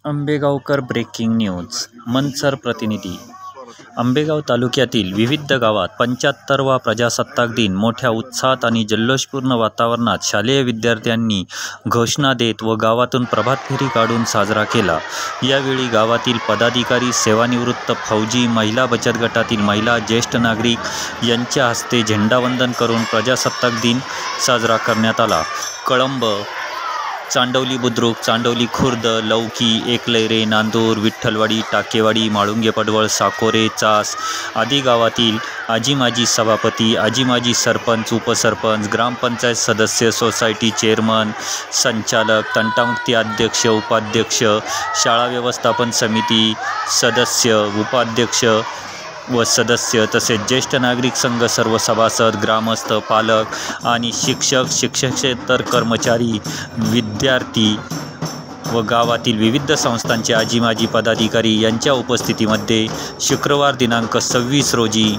Ambegaonkar breaking news. Mansar प्रतिनिधी. आंबेगाव तालुक्यातील विविध गावात 75वा प्रजासत्ताक दिन मोठ्या उत्साहात आणि जल्लोषपूर्ण वातावरणात शालेय विद्यार्थ्यांनी घोषणा देत व गावातून प्रभात फेरी काढून साजरा केला. यावेळी गावातील पदाधिकारी, सेवानिवृत्त फौजी, महिला बचत गटातील महिला, ज्येष्ठ नागरिक यांच्या हस्ते झेंडावंदन करून प्रजासत्ताक दिन साजरा करण्यात आला. कळंब, चांडवली बुद्रुक, चांडवली खुर्द, लौकी, एकलैरे, नांदूर, विठ्ठलवाडी, टाकेवाडी, माळुंगे पडवळ, साकोरे, चास आदी गावातील आजी माजी सभापती, आजी माजी सरपंच, उपसरपंच, ग्रामपंचायत सदस्य, सोसायटी चेअरमन, संचालक, तंटामुक्ती अध्यक्ष, उपाध्यक्ष, शाळा व्यवस्थापन समिती सदस्य, उपाध्यक्ष व सदस्य तसेच ज्येष्ठ नागरिक संघ सर्व सभासद, ग्रामस्थ, पालक आणि शिक्षक, शिक्षकेतर कर्मचारी, विद्यार्थी व गावातील विविध संस्थांचे आजी माजी पदाधिकारी यांच्या उपस्थितीमध्ये शुक्रवार दिनांक 26 रोजी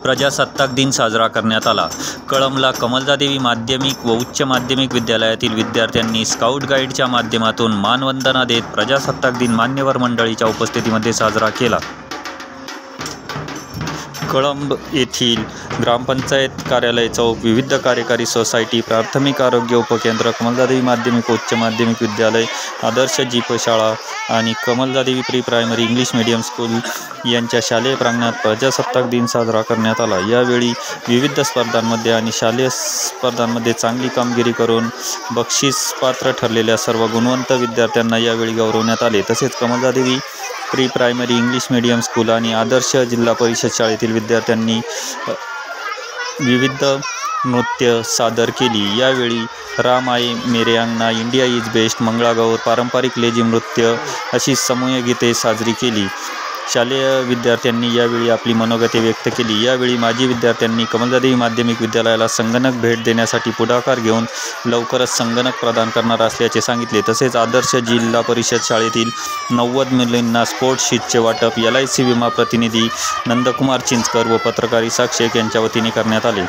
प्रजासत्ताक दिन साजरा करण्यात आला. कळंबला कमलजादेवी माध्यमिक व उच्च माध्यमिक विद्यालयातील विद्यार्थ्यांनी स्काउट गाईडच्या माध्यमातून मानवंदना देत प्रजासत्ताक दिन मान्यवर मंडळीच्या उपस्थितीमध्ये साजरा केला. कळंब येथील ग्रामपंचायत कार्यालय चौक, विविध कार्यकारी सोसायटी, प्राथमिक आरोग्य उपकेंद्र, कमलजादेवी माध्यमिक व उच्च माध्यमिक विद्यालय, आदर्श जीप शाळा आणि Kamaljadevi pre primary English medium school यांच्या शालेय प्रांगणात प्रजासत्ताक दिन साजरा करण्यात आला. यावेळी विविध स्पर्धांमध्ये आणि शालेय स्पर्धांमध्ये चांगली कामगिरी करून बक्षीसपात्र ठरलेल्या सर्व गुणवंत विद्यार्थ्यांना यावेळी गौरवण्यात आले. तसेच Kamaljadevi pre primary English medium school आणि आदर्श जिल्हा परिषद शाळेतील विद्यार्थ्यांनी विविध नृत्य सादर केली. यावेळी राम आये मेरे अंगना, इंडिया इज बेस्ट, मंगळागौर, पारंपरिक लेझिम नृत्य अशी समूह गीते साजरी केली. शालेय विद्यार्थ्यांनी यावेळी आपली मनोगते व्यक्त केली. यावेळी माजी विद्यार्थ्यांनी कमलजादेवी माध्यमिक विद्यालयाला संगणक भेट देण्यासाठी पुढाकार घेऊन लवकरच संगणक प्रदान करणार असल्याचे सांगितले. तसेच आदर्श जिल्हा परिषद शाळेतील 90 मुलींना स्पोर्ट्स शीटचे वाटप LIC विमा प्रतिनिधी नंदकुमार चिंचकर व पत्रकार इसाक शेख यांच्या वतीने करण्यात आले.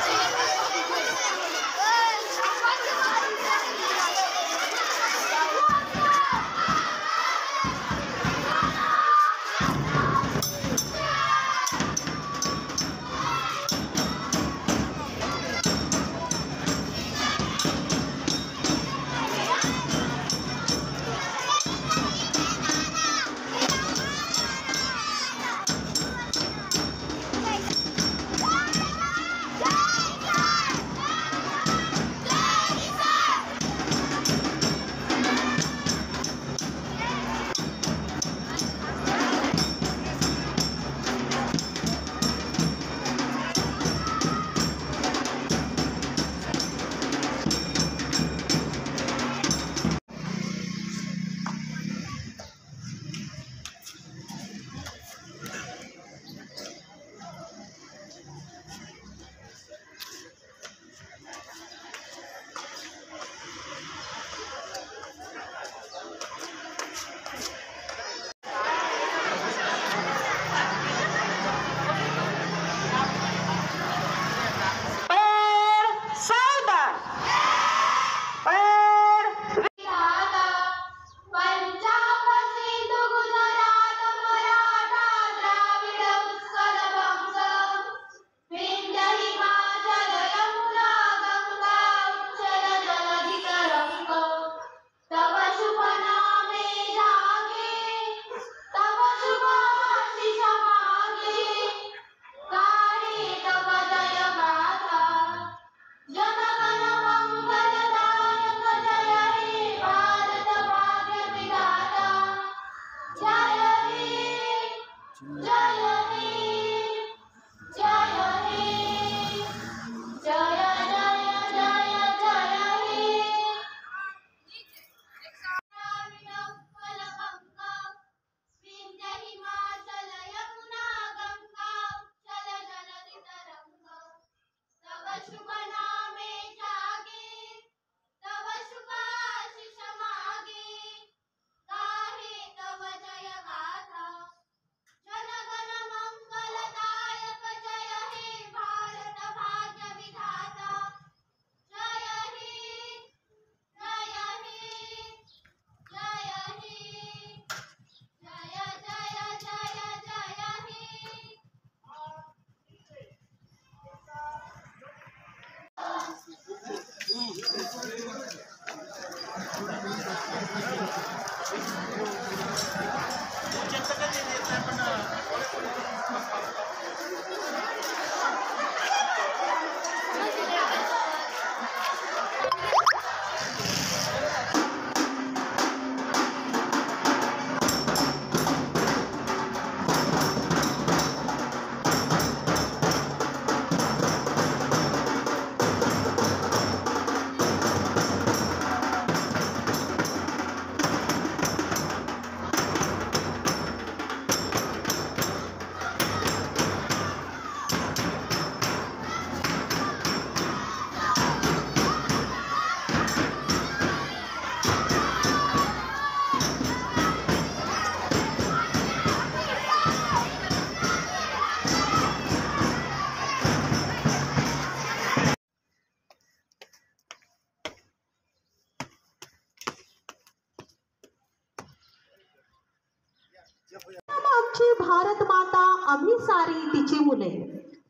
आमची भारत माता आम्ही सारी तिची मुले,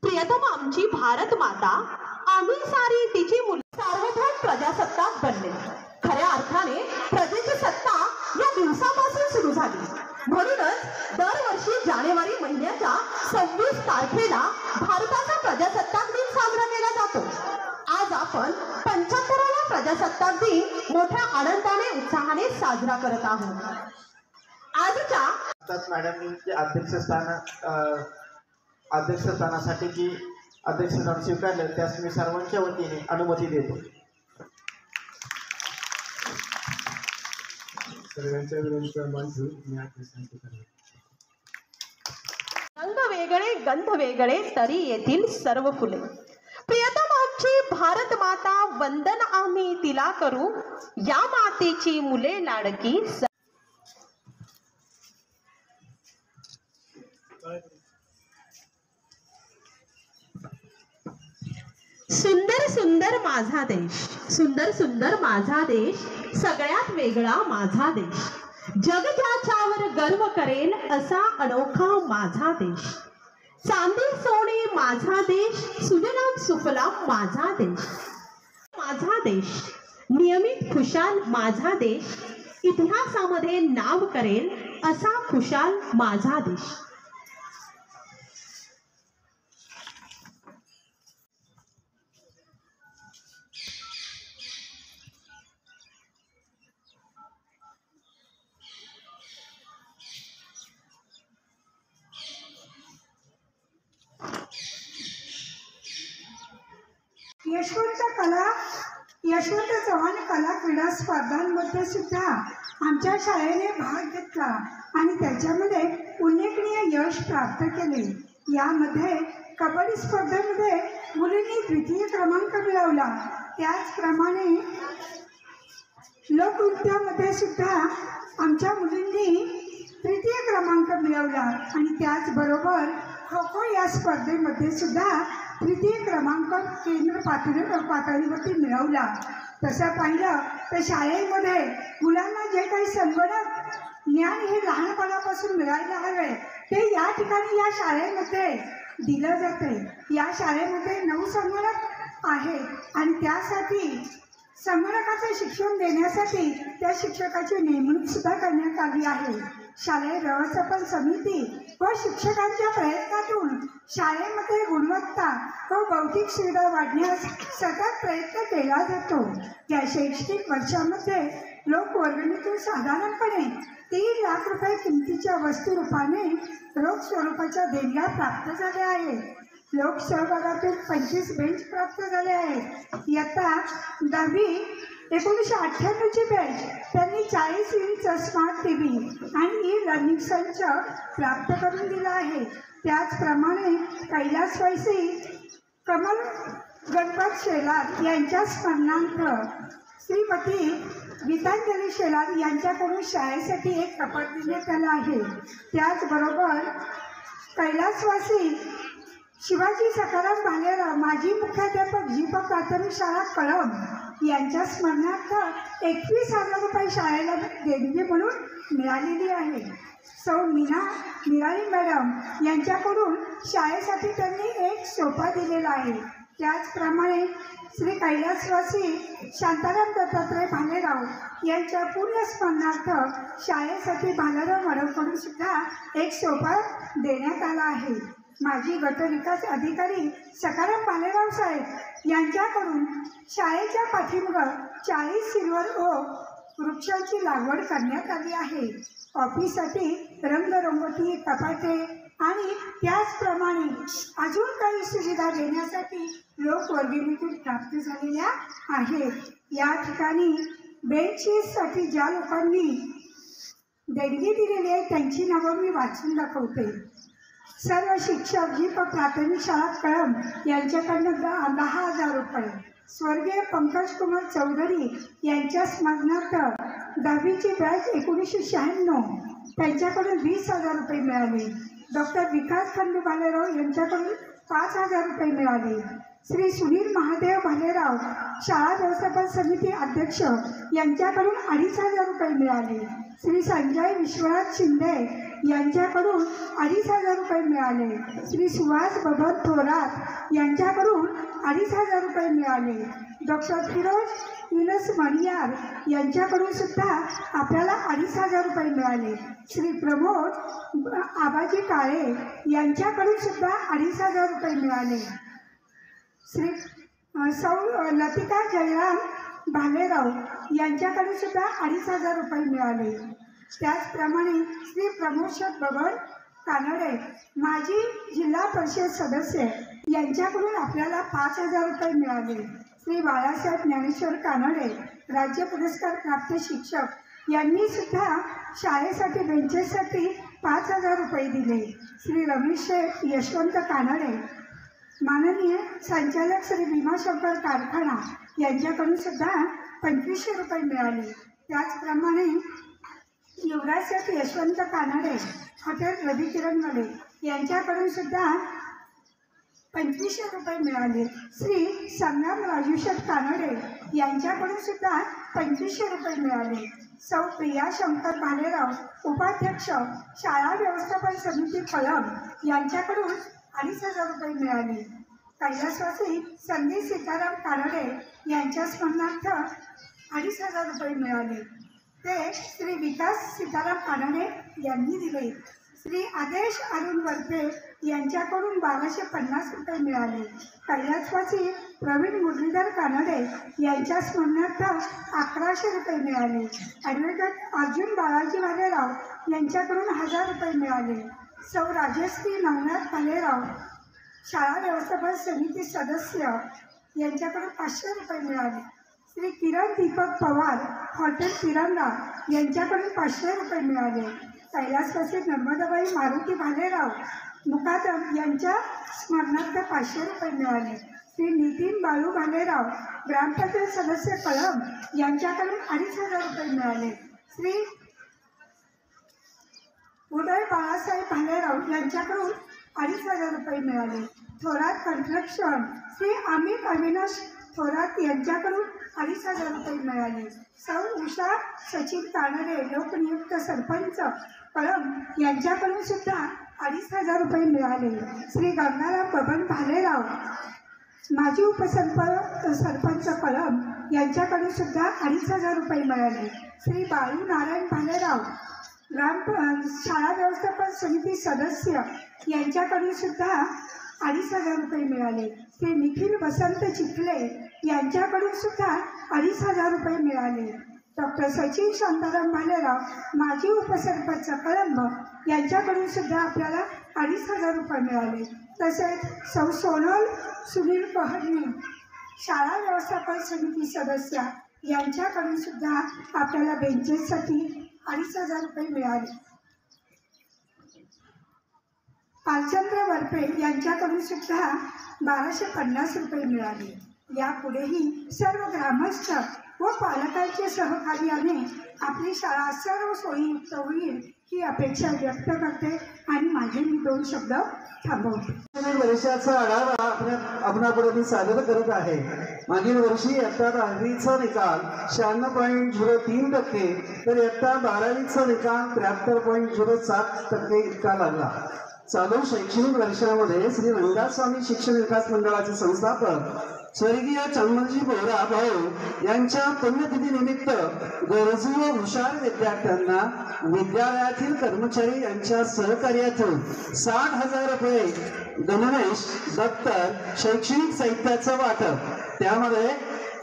प्रियतम आमची भारत माता आम्ही सारी तिची मुले सार्वभौम प्रजासत्ताक बनले। खऱ्या अर्थाने प्रजेची सत्ता या दिवसापासून सुरू झाली। म्हणूनच दरवर्षी जानेवारी महिन्याच्या 26 तारखेला भारताचा प्रजासत्ताक दिन साजरा केला जातो। आज आपण 75वा प्रजासत्ताक दिन मोठ्या आनंदाने उत्साहाने साजरा करत आहोत। आजच्या मॅडमनी अध्यक्षस्थानासाठी जी अध्यक्षस्थान स्वीकारले त्यास मी सर्वांच्या वतीने अनुमती देतो। सर्वांच्या विनंती मी अध्यक्षस्थान स्वीकारले। रंग वेगळे गंध वेगळे तरी येथील सर्व फुले, प्रियतम आमची भारत माता वंदन आम्ही तिला करू, या मातेची मुले लाडकी। सुंदर सुंदर माझा देश, सुंदर सुंदर माझा देश, सगळ्यात वेगळा माझा देश, जग ज्याच्यावर गर्व करेल असा अनोखा माझा देश। चांदी सोने माझा देश, सुजलाम सुफलाम माझा देश, माझा देश नियमित खुशाल माझा देश, इतिहासामध्ये नाव करेल असा खुशाल माझा देश। यशवंत चव्हाण कला क्रीडा स्पर्धांमध्ये सुद्धा आमच्या शाळेने भाग घेतला आणि त्याच्यामध्ये उल्लेखनीय यश प्राप्त केले। यामध्ये कबड्डी स्पर्धेमध्ये मुलींनी द्वितीय क्रमांक मिळवला। त्याचप्रमाणे लोकनृत्यामध्ये सुद्धा आमच्या मुलींनी तृतीय क्रमांक मिळवला आणि त्याचबरोबर खो खो या स्पर्धेमध्ये सुद्धा तृतीय क्रमांक केंद्र पातळीवरती मिळवला। तसं पाहिलं तर शाळेमध्ये मुलांना जे काही संगणक ज्ञान हे लहानपणापासून मिळायला हवे ते या ठिकाणी या शाळेमध्ये दिलं जाते। या शाळेमध्ये 9 संगणक आहेत आणि त्यासाठी संगणकाचे शिक्षण देण्यासाठी त्या शिक्षकाची नेमणूक सुद्धा करण्यात आली आहे। शालेय व्यवस्थापन समिती व शिक्षकांच्या प्रयत्नातून शाळेमध्ये गुणवत्ता व बौद्धिक सुविधा वाढण्यास सतत प्रयत्न केला जातो। या शैक्षणिक वर्षामध्ये लोकवर्गणीतून साधारणपणे 3 लाख रुपये किमतीच्या वस्तू रूपाने रोख स्वरूपाच्या देणग्या प्राप्त झाल्या आहेत। लोकसहभागातून 25 बेंच प्राप्त झाले आहेत। इयत्ता 10वी 1998ची बॅच त्यांनी 40 इंच स्मार्ट TV आणि ई-लर्निंग संच प्राप्त करून दिला आहे। त्याचप्रमाणे कैलासवासी कमल गणपत शेलार यांच्या स्मरणार्थ श्रीमती गीतांजली शेलार यांच्याकडून शाळेसाठी एक कपाट देण्यात आलं आहे। त्याचबरोबर कैलासवासी शिवाजी सखाराम भालेराव माजी मुख्याध्यापक जी.प. प्राथमिक शाळा कळंब यांच्या स्मरणार्थ 21,000 रुपये शाळेला देणगी म्हणून मिळालेली आहे। सौ मीना निराळी मॅडम यांच्याकडून शाळेसाठी त्यांनी एक सोफा दिलेला आहे। त्याचप्रमाणे श्री कैलासवासी शांताराम दत्तात्रय भालेराव यांच्या पुण्यस्मरणार्थ शाळेसाठी भालेराव मडवकडून सुद्धा एक सोपा देण्यात आला आहे. माजी गटविकास अधिकारी सखाराम भालेराव साहेब यांच्याकडून शाळेच्या पाठीमागे 40 सिल्वर ओक वृक्षांची लागवड करण्यात आली आहे. ऑफिससाठी रंगरंगोटी, कपाटे आणि त्याचप्रमाणे अजून काही सुविधा देण्यासाठी लोकवर्गणीतून प्राप्त झालेल्या आहेत. या ठिकाणी बेंचेससाठी ज्या लोकांनी देणगी दिलेली आहे त्यांची नावं मी वाचून दाखवते. सर्व शिक्षक जी प्राथमिक शाळा कळंब यांच्याकडनं 10,000 रुपये. स्वर्गीय पंकज कुमार चौधरी यांच्या स्मरणार्थ 10वीची बॅच 1996 त्यांच्याकडून 20,000 रुपये मिळाले. डॉक्टर विकास खंडू भालेराव यांच्याकडून 5,000 रुपये मिळाले. श्री सुनील महादेव भालेराव शाळा व्यवस्थापन समिती अध्यक्ष यांच्याकडून 2,500 रुपये मिळाले. श्री संजय विश्वनाथ शिंदे यांच्याकडून 2,500 रुपये मिळाले. श्री सुहास बबन थोरात यांच्याकडून 2,500 रुपये मिळाले. डॉक्टर फिरोज इनस मणियार यांच्याकडून सुद्धा आपल्याला 2,500 रुपये मिळाले. श्री प्रमोद आबाजी काळे यांच्याकडून सुद्धा 2,500 रुपये मिळाले. श्री सौ लतिका जयराम भालेराव यांच्याकडून सुद्धा 2,500 रुपये मिळाले. त्याचप्रमाणे श्री प्रमोद बबन कानडे माजी जिल्हा परिषद सदस्य यांच्याकडून आपल्याला 5,000 रुपये मिळाले. श्री बाळासाहेब ज्ञानेश्वर कानडे राज्य पुरस्कार प्राप्त शिक्षक यांनी सुद्धा शाळेसाठी बेंचेससाठी 5,000 रुपये दिले. श्री रमेश यशवंत कानडे माननीय संचालक श्री भीमाशंकर कारखाना यांच्याकडून सुद्धा 2,500 रुपये मिळाले. त्याचप्रमाणे युवराज यशवंत कानडे हॉटेल रविकिरणवाले यांच्याकडून सुद्धा 2,500 रुपये मिळाले. श्री संग्राम राजूशेठ कानडे यांच्याकडून सुद्धा 2,500 रुपये मिळाले. सौ प्रिया शंकर भालेराव उपाध्यक्ष शाळा व्यवस्थापन समिती कळंब यांच्याकडून 2,500 रुपये मिळाले. कैलासवासी संदीप सीताराम कानडे यांच्या स्मरणार्थ 2,500 रुपये मिळाले. ते श्री विकास सीताराम कानडे यांनी दिले. श्री आदेश अरुण वरपे यांच्याकडून 1,250 रुपये मिळाले. कैलासवासी प्रवीण मुरलीधर कानडे यांच्या स्मरणार्थ 1,100 रुपये मिळाले. ॲडव्होकेट अर्जुन बाळाजी भालेराव यांच्याकडून 1,000 रुपये मिळाले. सौ राजश्री नवनाथ भालेराव शाळा व्यवस्थापन समिती सदस्य यांच्याकडून 500 रुपये मिळाले. श्री किरण दीपक पवार हॉटेल तिरंगा यांच्याकडून 500 रुपये मिळाले. कैलासवासी नर्मदाबाई मारुती भालेराव मुकादम यांच्या स्मरणार्थ 500 रुपये मिळाले. श्री नितीन बाळू भालेराव ग्रामपंचायत सदस्य कळंब यांच्याकडून 2,500 रुपये मिळाले. श्री उदय बाळासाहेब भालेराव यांच्याकडून 2,500 रुपये मिळाले. थोरात कन्स्ट्रक्शन श्री अमित अविनाश थोरात यांच्याकडून 2,500 रुपये मिळाले. सौ उषा सचिन कानडे लोकनियुक्त सरपंच कळंब यांच्याकडून सुद्धा 2,500 रुपये मिळाले. श्री गंगाराम बबन भालेराव माजी सरपंच कळंब यांच्याकडून सुद्धा 2,500 रुपये मिळाले. श्री बाळू नारायण भालेराव शाळा व्यवस्थापन समिती सदस्य यांच्याकडून सुद्धा 2,500 रुपये मिळाले. श्री निखिल वसंत चिखले यांच्याकडून सुद्धा 2,500 रुपये मिळाले. डॉक्टर सचिन शांताराम भालेराव माजी उपसरपंच कळंब यांच्याकडून सुद्धा आपल्याला 2,500 रुपये मिळाले. तसेच सौ सोनल सुनील पहडणे शाळा व्यवस्थापन समिती सदस्य यांच्याकडून सुद्धा आपल्याला बेंचेससाठी 2,500 रुपये मिळाले. पालचंद्र वरपे यांच्याकडून सुद्धा 1,250 रुपये मिळाले. यापुढेही सर्व ग्रामस्थ व पालकांच्या सहकार्याने आपली शाळा सर्व सोयीयुक्त होईल ही अपेक्षा व्यक्त करते आणि माझे मी 2 शब्द थांबवते. वर्षाचा आढावा आपणापुढे मी सादर करत आहे. मागील वर्षी इयत्ता 10वीचा निकाल 96.03% तर इयत्ता 12वीचा निकाल 73.07% इतका लागला. चालू शैक्षणिक वर्षामध्ये श्री रंगदास स्वामी शिक्षण विकास मंडळाचे संस्थापक स्वर्गीय चंदनजी बोरा भाऊ यांच्या पुण्यतिथीनिमित्त गरजू व हुशार विद्यार्थ्यांना विद्यालयातील कर्मचारी यांच्या सहकार्यातून 60,000 रुपये गणवेश, दप्तर, शैक्षणिक साहित्याचं वाटप, त्यामध्ये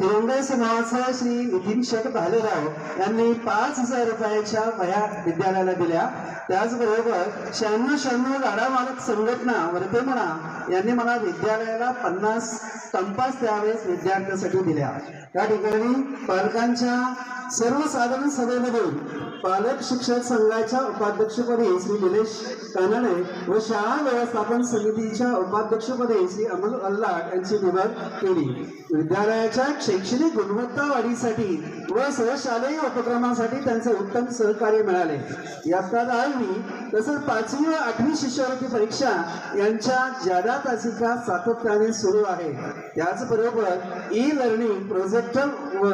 तिरंगा समूहाचे श्री नितीन शेठ भालेराव यांनी 5,000 रुपयाच्या वह्या विद्यालयाला दिल्या. त्याचबरोबर 96 गाडा मालक संघटना वर्तेमणा यांनी मला विद्यालयाला 50 कंपास त्यावेळेस विद्यार्थ्यांसाठी दिल्या. या ठिकाणी पालकांच्या सर्वसाधारण सभेमधून पालक शिक्षक संघाच्या उपाध्यक्षपदी श्री निलेश कानडे व शाळा व्यवस्थापन समितीच्या उपाध्यक्षपदी श्री अमोल अल्लाट यांची निवड केली. विद्यालयाच्या शैक्षणिक गुणवत्ता वाढीसाठी व सहशालेय उपक्रमासाठी त्यांचे उत्तम सहकार्य मिळाले. इयत्ता 10वी तसंच 5वी व 8वी शिष्यवृत्ती परीक्षा यांच्या जादा तासिका सातत्याने सुरू आहे. त्याचबरोबर ई लर्निंग प्रोजेक्टर व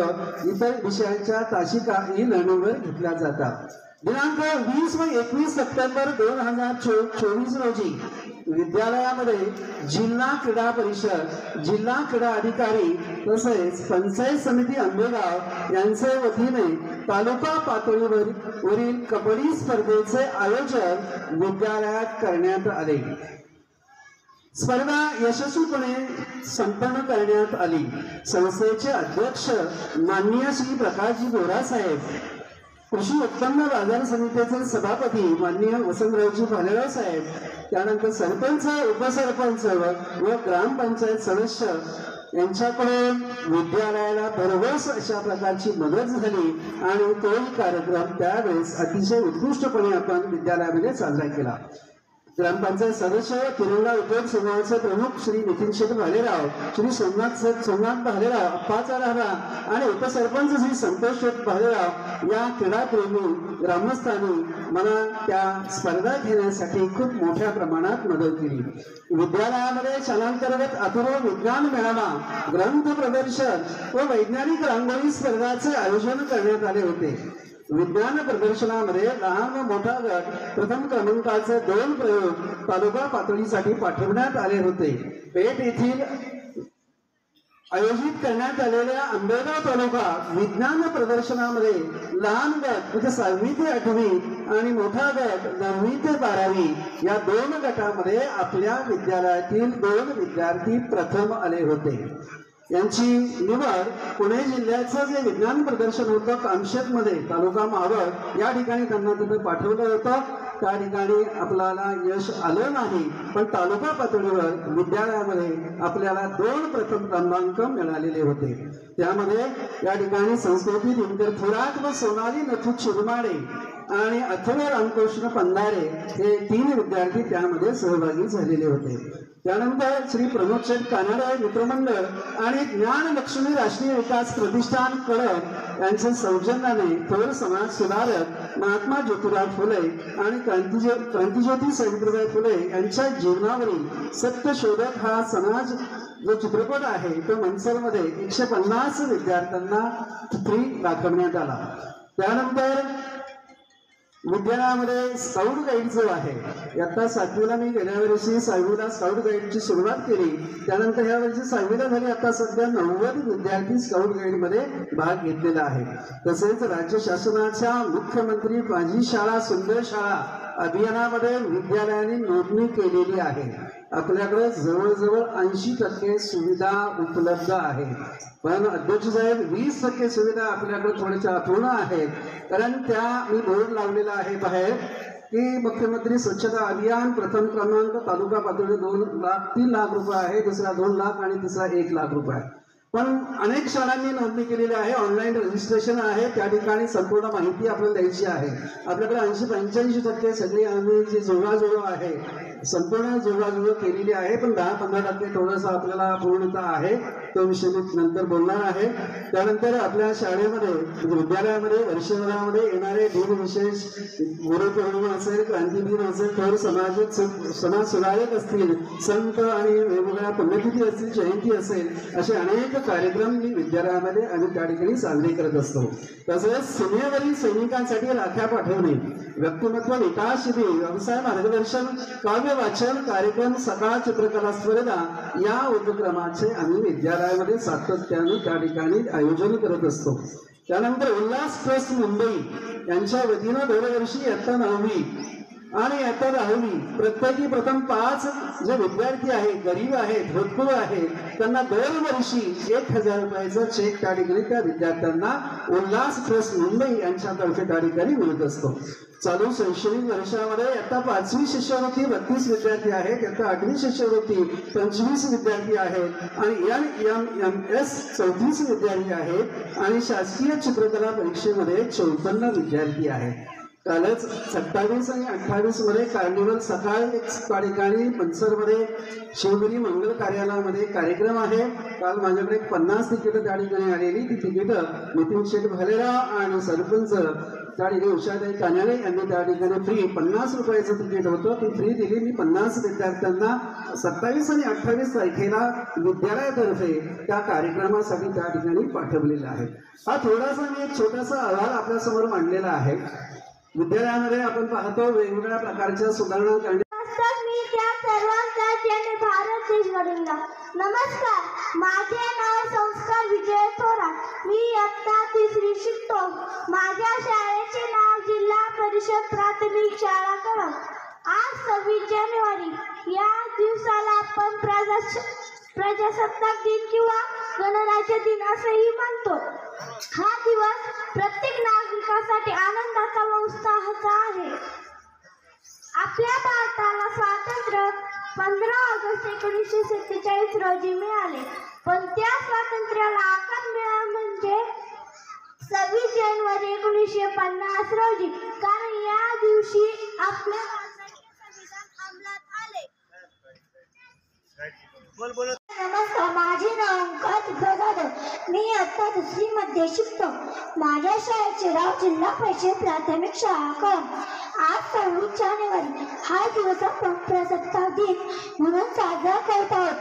इतर विषयांच्या तासिका ई लर्निंगवर घेतल्या जातात. दिनांक 20 व 21 सप्टेंबर 2024 रोजी विद्यालयामध्ये जिल्हा क्रीडा परिषद, जिल्हा क्रीडा अधिकारी तसेच पंचायत समिती आंबेगाव यांचे वतीने तालुका पातळीवरील कबड्डी स्पर्धेचे आयोजन विद्यालयात करण्यात आले. स्पर्धा यशस्वीपणे संपन्न करण्यात आली. संस्थेचे अध्यक्ष माननीय श्री प्रकाशजी बोरा साहेब, कृषी उत्पन्न बाजार समितीचे सभापती माननीय वसंतरावजी भालेराव साहेब, त्यानंतर सरपंच, उपसरपंच व ग्रामपंचायत सदस्य यांच्याकडून विद्यालयाला भरघोस अशा प्रकारची मदत झाली आणि तोही कार्यक्रम त्यावेळेस अतिशय उत्कृष्टपणे आपण विद्यालयामध्ये साजरा केला. ग्रामपंचायत सदस्य तिरंगा उद्योग समूहाचे प्रमुख श्री नितीन शेठ भालेराव, श्री सोमनाथ भालेराव, अप्पाचा राहरा आणि उपसरपंच श्री संतोष शेठ भालेराव या क्रीडाप्रेमी ग्रामस्थांनी मला त्या स्पर्धा घेण्यासाठी खूप मोठ्या प्रमाणात मदत केली. विद्यालयामध्ये शालांतर्गत अथर्व विज्ञान मेळावा, ग्रंथ प्रदर्शन व वैज्ञानिक रांगोळी स्पर्धाचे आयोजन करण्यात आले होते. विज्ञान प्रदर्शनामध्ये लहान व मोठा गट प्रथम क्रमांकाचे 2 प्रयोग तालुका पातळीसाठी पाठवण्यात आले होते. पेठ येथील आयोजित करण्यात आलेल्या आंबेगाव तालुका विज्ञान प्रदर्शनामध्ये लहान गट म्हणजे 6वी ते 8वी आणि मोठा गट 9वी ते 12वी या 2 गटामध्ये आपल्या विद्यालयातील 2 विद्यार्थी प्रथम आले होते. यांची निवड पुणे जिल्ह्याचं जे विज्ञान प्रदर्शन होतं कामशेतमध्ये तालुका मावळ या ठिकाणी त्यांना तिथे पाठवलं होतं. त्या ठिकाणी आपल्याला यश आलं नाही, पण तालुका पातळीवर विद्यालयामध्ये आपल्याला 2 प्रथम क्रमांक मिळालेले होते. त्यामध्ये या ठिकाणी संस्कृती दिनकर थोरात व सोनाली नथू चिरमाडे आणि अथर्व रामकृष्ण पंधारे हे 3 विद्यार्थी त्यामध्ये सहभागी झालेले होते. त्यानंतर श्री प्रमोद शेठ कानडे मित्रमंडळ आणि ज्ञानलक्ष्मी राष्ट्रीय विकास प्रतिष्ठान कळंब यांच्या सौजन्याने थोर समाज सुधारक महात्मा ज्योतिराव फुले आणि क्रांतिज्योती सावित्रीबाई फुले यांच्या जीवनावरील सत्यशोधक हा समाज जो चित्रपट आहे तो मनसरमध्ये 150 विद्यार्थ्यांना फ्री दाखवण्यात आला. त्यानंतर विद्यालयामध्ये स्काउट गाईड जो आहे, इयत्ता 7वीला मी गेल्या वर्षी 6वीला स्काउट गाईडची सुरुवात केली. त्यानंतर ह्या वर्षी 6वीला झाली. आता सध्या 90 विद्यार्थी स्काउट गाईडमध्ये भाग घेतलेला आहे. तसेच राज्य शासनाच्या मुख्यमंत्री माझी शाळा सुंदर शाळा अभियानामध्ये विद्यालयाने नोंदणी केलेली आहे. आपल्याकडे जवळजवळ 80% सुविधा उपलब्ध आहे, पण अध्यक्ष साहेब 20% सुविधा आपल्याकडे थोड्याशा अपूर्ण आहेत. कारण त्या मी बोर्ड लावलेला आहे बाहेर की मुख्यमंत्री स्वच्छता अभियान प्रथम क्रमांक तालुका पातळी 3 लाख रुपये आहे, दुसरा 2 लाख आणि तिसरा 1 लाख रुपये. पण अनेक शाळांनी नोंदणी केलेली आहे, ऑनलाईन रजिस्ट्रेशन आहे. त्या ठिकाणी संपूर्ण माहिती आपल्याला द्यायची आहे. आपल्याकडे 80-85% सगळी आम्ही जी जुळवाजुळव आहे संपूर्ण जुळवाजुळव केलेली आहे, पण 10-15% थोडंसं आपल्याला पूर्णता आहे. तो विषय मी नंतर बोलणार आहे. त्यानंतर आपल्या शाळेमध्ये विद्यालयामध्ये वर्षभरामध्ये येणारे दिनविशेष, गुरुपौर्णिमा असेल, क्रांतिदिन असेल, थोर समाज सुधारक असतील, संत आणि वेगवेगळ्या पुण्यतिथी असतील, जयंती असेल, असे अनेक कार्यक्रम मी विद्यालयामध्ये आम्ही त्या ठिकाणी साजरे करत असतो. तसेच सीमेवरील सैनिकांसाठी राख्या पाठवणे, व्यक्तिमत्व विकास शिबिर, व्यवसाय मार्गदर्शन, काव्य वाचन कार्यक्रम, सकाळ चित्रकला स्पर्धा या उपक्रमाचे आम्ही विद्यालयामध्ये सातत्याने त्या ठिकाणी आयोजन करत असतो. त्यानंतर उल्हास ट्रस्ट मुंबई यांच्या वतीनं दरवर्षी इयत्ता 9वी आणि इयत्ता 10वी प्रत्येकी प्रथम 5 जे विद्यार्थी आहेत, गरीब आहेत, भूतपूर्व आहेत, त्यांना दरवर्षी 1000 रुपयाचा चेक त्या ठिकाणी त्या विद्यार्थ्यांना उल्हास ट्रस्ट मुंबई यांच्यातर्फे त्या ठिकाणी मिळत असतो. चालू शैक्षणिक वर्षामध्ये इयत्ता 5वी शिष्यवृत्ती 32 विद्यार्थी आहेत, इयत्ता 8वी शिष्यवृत्ती 25 विद्यार्थी आहेत आणि NMMS 34 विद्यार्थी आहेत आणि शासकीय चित्रकला परीक्षेमध्ये 54 विद्यार्थी आहेत. कालच 27 आणि 28 मध्ये कार्निवल सकाळ त्या ठिकाणी मनसरमध्ये शिवगिरी मंगल कार्यालयामध्ये कार्यक्रम आहे. काल माझ्याकडे 50 तिकीटं त्या ठिकाणी आलेली. ती तिकीटं नितीन शेठ भालेराव आणि सरपंच त्या ठिकाणी उषाताई कान्याळे यांनी त्या ठिकाणी फ्री 50 रुपयाचं तिकीट होतं, ती फ्री दिली. मी 50 विद्यार्थ्यांना 27 आणि 28 तारखेला विद्यालयातर्फे त्या कार्यक्रमासाठी त्या ठिकाणी पाठवलेला आहे. हा थोडासा मी एक छोटासा अहवाल आपल्यासमोर मांडलेला आहे. विद्यालयामध्ये आपण पाहतो वेगवेगळ्या प्रकारच्या सुधारणा करणे. मी त्या सर्वांचा जय भारत देशवडील. नमस्कार, माझे नाव संस्कार विजय थोरात. मी इयत्ता 3री शिकतो. माझ्या शाळेचे नाव जिल्हा परिषद प्राथमिक शाळा कळंब. आज 26 जानेवारी या दिवसाला आपण प्रजासत्ताक दिन किंवा गणराज्य दिन असंही म्हणतो. हा दिवस प्रत्येक नागरिकासाठी आनंदाचा व उत्साहाचा आहे. आपल्या भारताला स्वातंत्र्य 15 ऑगस्ट 1947 रोजी मिळाले, पण त्या स्वातंत्र्याला आकार मिळाला म्हणजे 26 जानेवारी 1950 रोजी, कारण या दिवशी आपल्या संविधान अंमलात आले. नमस्कार, माझे नाव अंकित गदाधर. मी इयत्ता 2री मध्ये शिकतो. माझ्या शाळेचे नाव जिल्हा परिषद प्राथमिक शाळा कळंब. आज 26 जानेवारी हा दिवस आपण प्रजासत्ताक दिन म्हणून साजरा करत आहोत.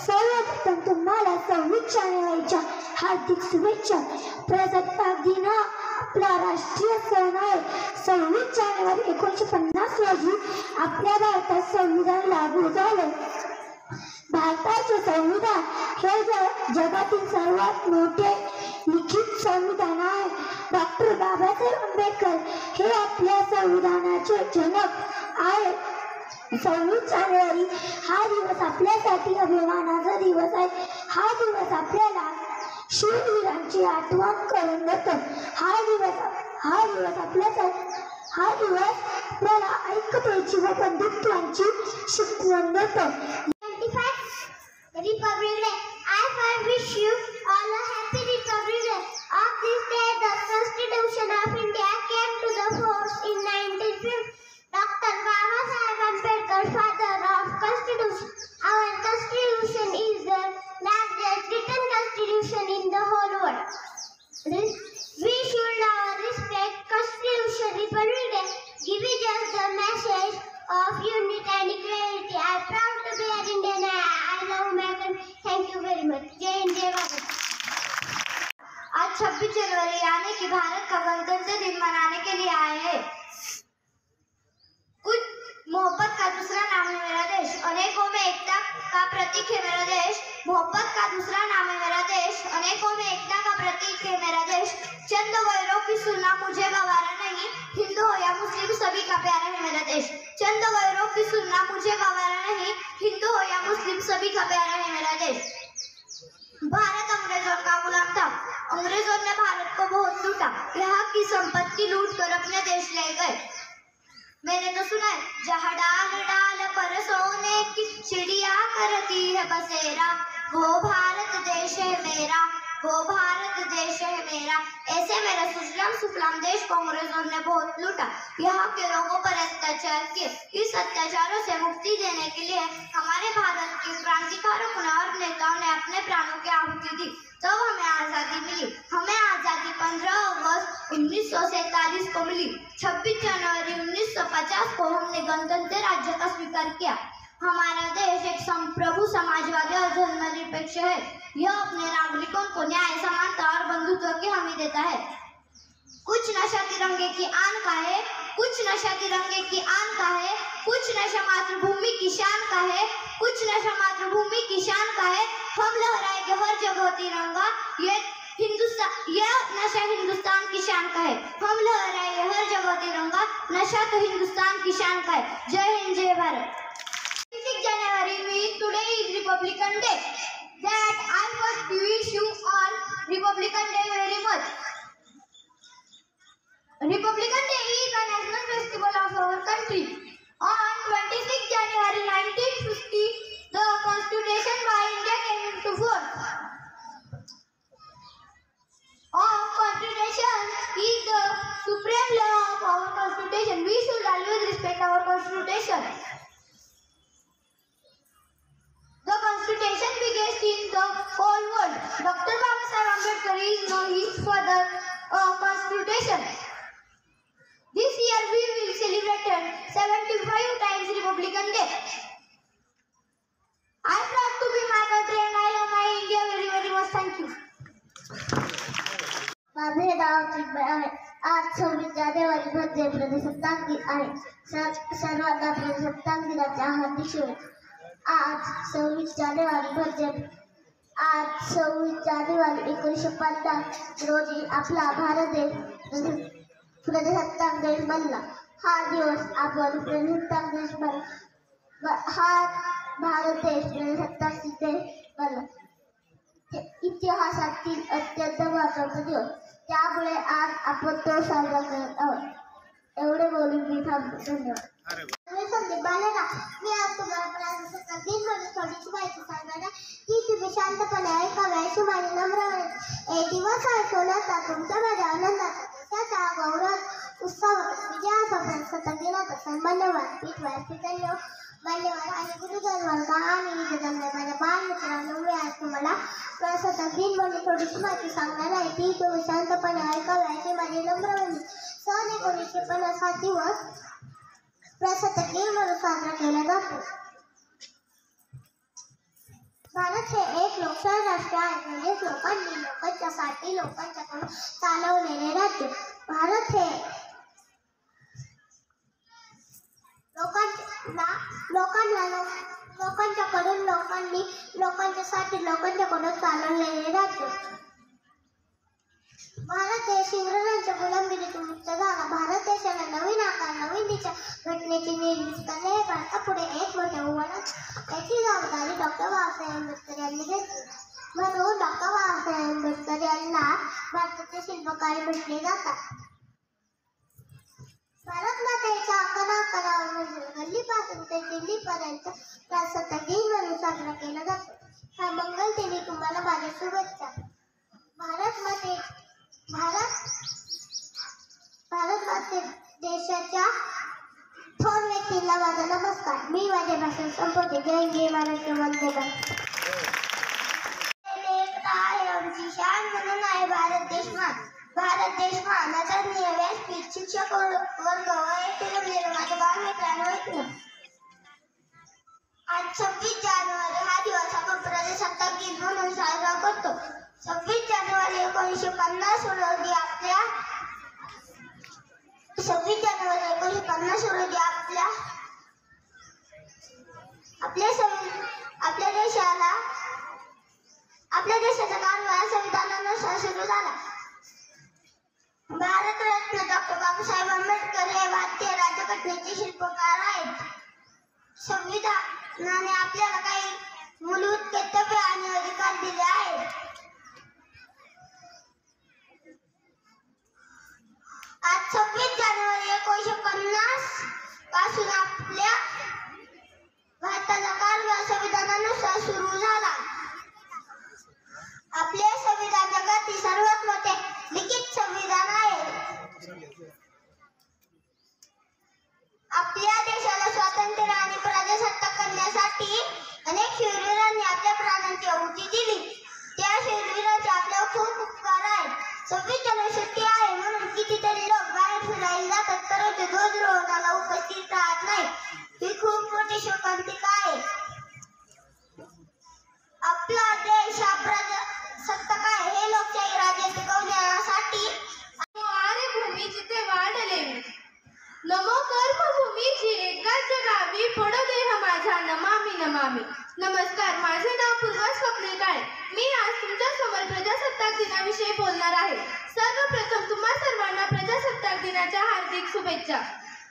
सर्वप्रथम तुम्हाला 26 जानेवारीच्या हार्दिक शुभेच्छा. प्रजासत्ताक दिन हा आपला राष्ट्रीय सण आहे. 26 जानेवारी 1950 रोजी आपल्या भारतात संविधान लागू झाले. भारताचे संविधान हे जगातील सर्वात मोठे लिखित संविधान आहे. डॉक्टर बाबासाहेब आंबेडकर हे आपल्या संविधानाचे जनक आहेत. 26 जानेवारी हा दिवस आपल्यासाठी अभिमानाचा दिवस आहे. हा दिवस आपल्याला शूरवीरांची आठवण करून देतो. हा दिवस आपल्याला ऐक्यतेची व बंधुत्वाची शिकवण देतो. Republic Day. I wish you all a happy Republic Day. On this day, the Constitution of India came to the force in 1950. Dr. Babasaheb Ambedkar, father of Constitution. Our Constitution is the largest written Constitution in the whole world. We should now respect Constitution. Republic Day gives us the message of unity and equality. I am proud to be an Indian. I love American. Thank you very much. जय हिंद, जय भारत. आज 26 January यानी कि भारत का गणतंत्र दिन मनाने के लिए आए हैं. कुछ मोहब्बत का दूसरा नाम है मेरा देश. अनेकों में एकता का प्रतीक है मेरा देश. मोहब्बत का दूसरा नाम है मेरा देश. अनेकों में एकता का प्रतीक है मेरा देश. चंद वैरों की सुनना मुझे गवारा नहीं. हिंदू हो या मुस्लिम सभी का प्यारा है मेरा देश. चंद वैरों की सुनना मुझे गवारा नहीं. हिंदू हो या मुस्लिम सभी का प्यारा है मेरा देश. भारत अंग्रेजों का गुलाम था. अंग्रेजों ने भारत को बहुत लूटा. यहाँ की संपत्ति लूट कर अपने देश ले गए. मैंने तो सुना है जहाँ डाल डाल पर सोने की चिड़िया करती है बसेरा, वो भारत देश है मेरा, वो भारत देश है मेरा. ऐसे मेरा सुजलाम देश को अंग्रेजों ने बहुत लूटा. यहाँ के लोगों पर अत्याचार किए. इस अत्याचारों से मुक्ति देने के लिए हमारे भारत के क्रांतिकारों और नेताओं ने अपने प्राणों की आहुति दी. तब हमें आज़ादी मिली. हमें आज़ादी 15 अगस्त 1947 को मिली. 26 जनवरी 1950 को हमने गणतंत्र राज्य का स्वीकार किया. हमारा देश एक संप्रभु समाजवादी और धर्मनिरपेक्ष है. यह अपने नागरिकों को न्याय, समानता और बंधुत्व की हमी देता है. कुछ नशा तिरंगे की आन का है, कुछ नशा तिरंगे की आन का है, कुछ नशा मातृभूमि की शान का है, कुछ नशा मातृभूमि की शान का है। हम लहराएंगे हर जगह तिरंगा, यह नशा हिंदुस्तान की शान का है। हम लहराएंगे हर जगह तिरंगा, नशा तो हिंदुस्तान की शान का है। जय हिंद, जय Bharat. 26 January means today is Republican Day. That I must wish you all Republican Day very much. Republican Day is a national festival of our country. On 26 January 1950, the Constitution by India came into force. Our Constitution is the supreme law of our Constitution. We should always respect our Constitution. The Constitution begins in the whole world. Dr. Babasaheb Ambedkar is known for the Constitution. This year we will celebrate 75 times Republican Day. I am proud to be my country and I love my India very very much. Thank you. माझे नाव चिन्मय आहे. आज 26 जानेवारी म्हणजे प्रजासत्ताक दिन आहे. सर्वांना प्रजासत्ताक दिनाच्या हार्दिक शुभेच्छा. आज 26 जानेवारी 1950 रोजी आपला भारत देश प्रजासत्ताक देश बनला. हा दिवस आपण प्रजासत्ताक देश हा भारत देश प्रजासत्ताक देश बनला. इतिहासातील अत्यंत महत्त्वाचा दिवस, त्यामुळे आज आपण तो साजरा करत आहोत. एवढे बोलून मी थांबतो. धन्यवाद. मी आज तुम्हाला प्रजासत्ताक दिनाबद्दल थोडीशी माहिती सांगणार आहे की तुम्ही शांतपणे ऐकावे अशी माझी नम्र विनंती. एक दिवस आहे सोन्याचा तुमच्या माझ्या आनंदाचा देशाचा गौरव उत्सव विजयाचा प्रजासत्ताक दिनाचा सन्मानवाद पीठवाय मान्यवर आणि गुरुजनवर्ग आणि माझ्या बालमित्रांनो, मी आज तुम्हाला प्रजासत्ताक दिन म्हणजे थोडीशी माहिती सांगणार आहे ती तुम्ही शांतपणे ऐकावे अशी माझी नम्र विनंती. सन 1950 हा दिवस प्रजासत्ताक दिन म्हणून साजरा केला जातो. भारत हे एक लोकशाही राष्ट्र आहे, म्हणजेच लोकांनी लोकांच्यासाठी लोकांच्याकडून चालवलेले राज्य. भारत हे लोकांच्याकडून लोकांनी लोकांच्यासाठी लोकांच्याकडून चालवलेले राज्य. भारत देश इंग्रजांच्या गुलामगिरीतून मुक्त झाला. भारत देशाला नवीन आकार नवीन दिशा घटनेची निर्मिती करणे हे भारतापुढे एक मोठे आव्हान आहे. त्याची जबाबदारी डॉक्टर बाबासाहेब आंबेडकर यांनी घेतली. म्हणून डॉक्टर बाबासाहेब आंबेडकर यांना भारताचे शिल्पकार म्हटले जातात. भारत मातेच्या कणाकणावर म्हणजे गल्लीपासून ते दिल्लीपर्यंत प्रजासत्ताक दिन म्हणून साजरा केला जातो. हा मंगल दिनी तुम्हाला माझ्या शुभेच्छा. भारत माते देशाच्या थोर व्यक्तीला माझा नमस्कार. मी माझे भाषण संपवते. जय जय महाराष्ट्र. वंदे मातरम. एकता आहे आमची शान म्हणून आहे भारत देश महान. भारत देश महान. आदरणीय व्यासपीठ, शिक्षक वर्ग व ऐकले माझ्या बालमित्रांनो, ऐकलं. आज 26 जानेवारी हा दिवस आपण प्रजासत्ताक दिन म्हणून साजरा करतो. 26 जानेवारी 1950 रोजी आपल्या देशाचा कारभार संविधानानुसार सुरू झाला. भारतरत्न डॉक्टर बाबासाहेब आंबेडकर हे भारतीय राज्यघटनेचे शिल्पकार आहेत. संविधानाने आपल्याला काही मूलभूत कर्तव्य आणि अधिकार दिले आहेत. आज 26 जानेवारी 1950 पासून आपल्या भारताचा कारभार संविधानानुसार सुरू झाला. आपले संविधान जगातील सर्वात मोठे लिखित संविधान आहे. आपल्या देशाला स्वातंत्र्य आणि प्रजासत्ताक करण्यासाठी अनेक शूरवीरांनी आपल्या प्राणांची आहुती दिली. त्या शूरवीरांचे आपल्यावर खूप उपकार आहेत. 26 जानेवारी सुट्टी आहे म्हणून कितीतरी लोक बाहेर फिरायला जातात, परंतु ध्वजारोहणाला उपस्थित राहत नाही. भूमीची एकाच गावी पडो देह माझा नमामि नमामि. नमस्कार, माझे नाव पूर्वा स्वप्नील काळे. मी आज तुमच्या समोर प्रजासत्ताक दिनाविषयी बोलणार आहे. सर्वप्रथम तुम्हा सर्वांना प्रजासत्ताक दिनाच्या हार्दिक शुभेच्छा.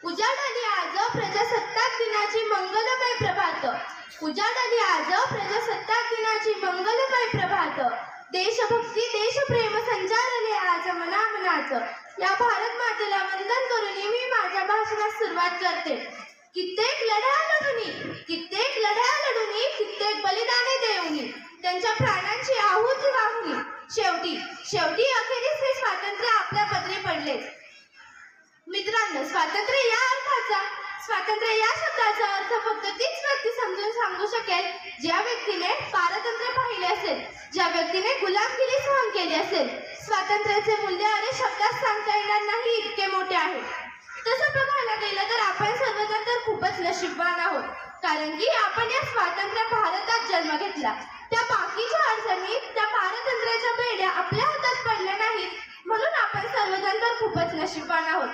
उजाडली आज प्रजासत्ताक दिनाची मंगलमय प्रभात. उजाडली आज प्रजासत्ताक दिनाची मंगलमय प्रभात. देशभक्ती देशप्रेम संचारले आज मनामनात. या भारत मातेला वंदन करून मी माझ्या भाषणास सुरुवात करते. कित्येक लढ्या लढून कित्येक बलिदाने देऊनी त्यांच्या प्राणांची आहुती वाहुनी शेवटी अखेरीस हे स्वातंत्र्य आपल्या पदरी पडले. मित्रांनो, स्वातंत्र्य या शब्दाचा अर्थ फक्त तीच व्यक्ती समजून सांगू शकेल ज्या व्यक्तीने पारतंत्र्य पाहिले असेल, ज्या व्यक्तीने गुलामगिरी सहन केली असेल. स्वातंत्र्याचे मूल्य अनेक शब्दात सांगता येणार नाही, इतके मोठे आहे. तसं बघायला गेलं तर आपण सर्वजण तर खूपच नशीबवान आहोत, कारण की आपण या स्वातंत्र्य भारतात जन्म घेतला. त्या बाकीच्या अडचणी, त्या पारतंत्र्याच्या बेड्या आपल्या हातात पडल्या नाहीत, म्हणून आपण सर्वजण तर खूपच नशीबवान आहोत.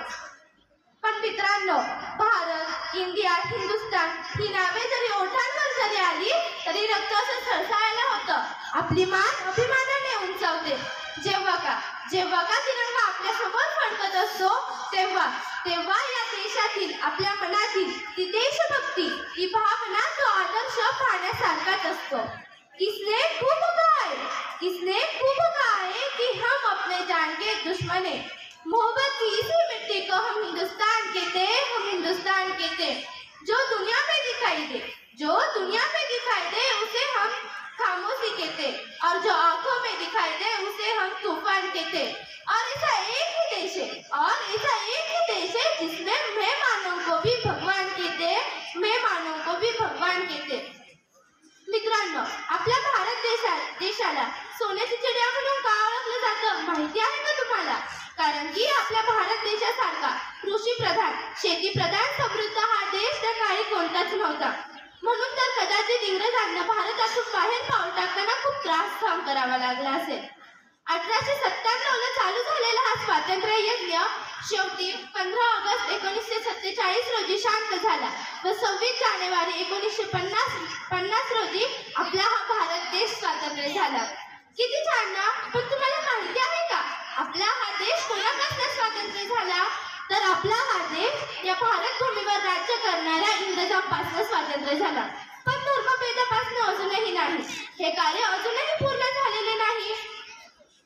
पण मित्रांनो, भारत, इंडिया, हिंदुस्तान ही नावे जरी ओठांवर जरी आली तरी रक्त असं सळसळायला होतं. आपली मान अभिमानाने उंचावते. जेव्हा का तिरंगा आपल्या समोर फडकत असतो तेव्हा या देशातील, आपल्या मनातील ती देशभक्ती, ती भावना, तो आदर्श पाहण्यासारखाच असतो. किसने खूब कहा है कि हम अपने जान के दुश्मन हैं. मोहब्बत की इसी मिट्टी को हम हिंदुस्तान कहते. जो दुनिया में दिखाई दे उसे हम खामोशी कहते, और जो आंखों में दिखाई दे उसे हम तूफान कहते. और ऐसा एक ही देश है जिसमें मेहमानों को भी भगवान कहते. मित्रांनो, आपल्या भारत देशाला सोन्याची चिडिया म्हणून का ओळखलं जातं माहिती आहे का तुम्हाला? कारण की आपल्या भारत देशासारखा कृषी प्रधान, शेती प्रधान, समृद्ध हा देश त्या काळी कोणताच नव्हता. म्हणून तर कदाचित इंग्रजांना भारतातून बाहेर पाऊल टाकताना खूप त्रास सहन करावा लागला असेल. 1897ला चालू झालेला हा स्वातंत्र्य यज्ञ शेवटी 15 ऑगस्ट 1947 रोजी शांत झाला व 26 जानेवारी 1950 रोजी आपला हा भारत देश स्वातंत्र्य झाला. किती छान ना? पण तुम्हाला माहिती आहे का आपला हा देश कोणापासून स्वातंत्र्य झाला? तर आपला हा देश या भारत भूमीवर राज्य करणाऱ्या इंग्रजांपासून स्वातंत्र्य झाला. पण धर्मभेदापासून अजूनही नाही. हे कार्य अजूनही पूर्ण झालेले नाही.